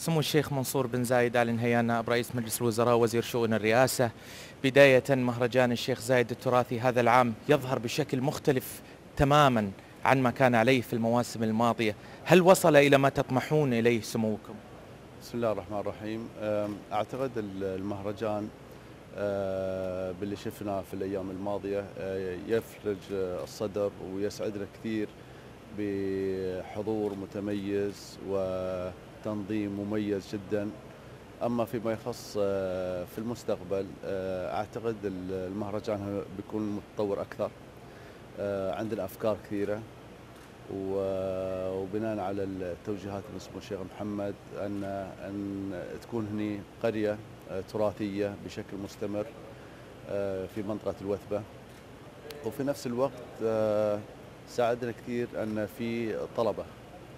سمو الشيخ منصور بن زايد آل نهيان نائب رئيس مجلس الوزراء وزير شؤون الرئاسة. بداية، مهرجان الشيخ زايد التراثي هذا العام يظهر بشكل مختلف تماما عن ما كان عليه في المواسم الماضية. هل وصل إلى ما تطمحون إليه سموكم؟ بسم الله الرحمن الرحيم. أعتقد المهرجان باللي شفناه في الأيام الماضية يفرج الصدر ويسعدنا كثير بحضور متميز وتنظيم مميز جدا. أما فيما يخص في المستقبل، أعتقد المهرجان بيكون متطور أكثر. عندنا أفكار كثيرة، وبناء على التوجيهات من سمو الشيخ محمد أن تكون هني قرية تراثية بشكل مستمر في منطقة الوثبة. وفي نفس الوقت ساعدنا كثير أن في طلبة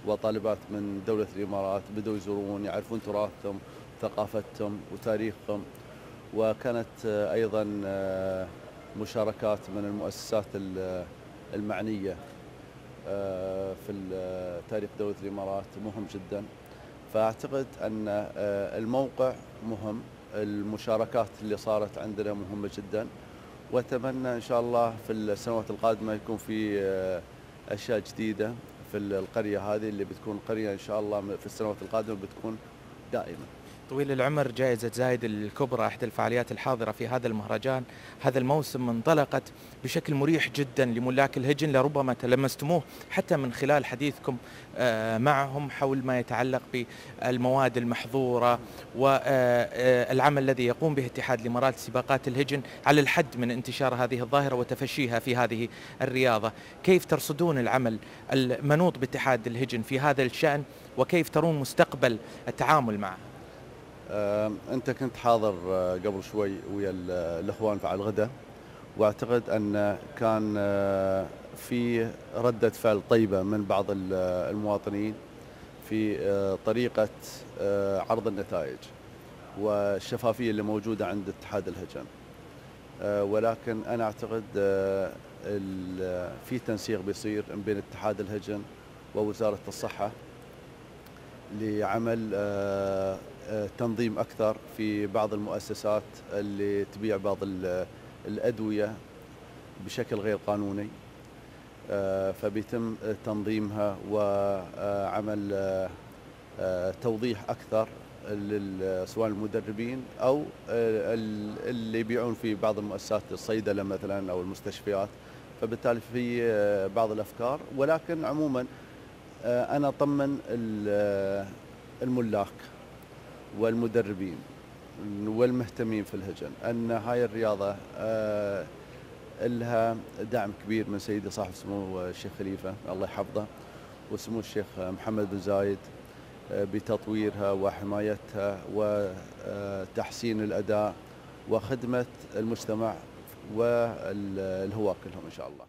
وطالبات من دولة الإمارات بدأوا يزورون، يعرفون تراثهم، ثقافتهم وتاريخهم. وكانت أيضا مشاركات من المؤسسات المعنية في تاريخ دولة الإمارات مهم جدا. فأعتقد أن الموقع مهم، المشاركات اللي صارت عندنا مهمة جدا، وأتمنى إن شاء الله في السنوات القادمة يكون في أشياء جديدة في القرية هذه اللي بتكون قرية إن شاء الله في السنوات القادمة بتكون دائمة. طويل العمر، جائزة زايد الكبرى إحدى الفعاليات الحاضرة في هذا المهرجان هذا الموسم انطلقت بشكل مريح جدا لملاك الهجن، لربما تلمستموه حتى من خلال حديثكم معهم حول ما يتعلق بالمواد المحظورة والعمل الذي يقوم به اتحاد الإمارات لسباقات الهجن على الحد من انتشار هذه الظاهرة وتفشيها في هذه الرياضة. كيف ترصدون العمل المنوط باتحاد الهجن في هذا الشأن، وكيف ترون مستقبل التعامل معه؟ أنت كنت حاضر قبل شوي ويا الإخوان على الغداء، وأعتقد أن كان في ردة فعل طيبة من بعض المواطنين في طريقة عرض النتائج والشفافية اللي موجودة عند اتحاد الهجن. ولكن أنا أعتقد في تنسيق بيصير بين اتحاد الهجن ووزارة الصحة لعمل تنظيم أكثر في بعض المؤسسات اللي تبيع بعض الأدوية بشكل غير قانوني. فبيتم تنظيمها وعمل توضيح أكثر سواء المدربين أو اللي يبيعون في بعض المؤسسات الصيدلة مثلا أو المستشفيات. فبالتالي في بعض الأفكار، ولكن عموما أنا أطمن الملاك والمدربين والمهتمين في الهجن أن هاي الرياضة لها دعم كبير من سيدي صاحب سمو الشيخ خليفة الله يحفظه، وسمو الشيخ محمد بن زايد بتطويرها وحمايتها وتحسين الأداء وخدمة المجتمع والهواة كلهم إن شاء الله.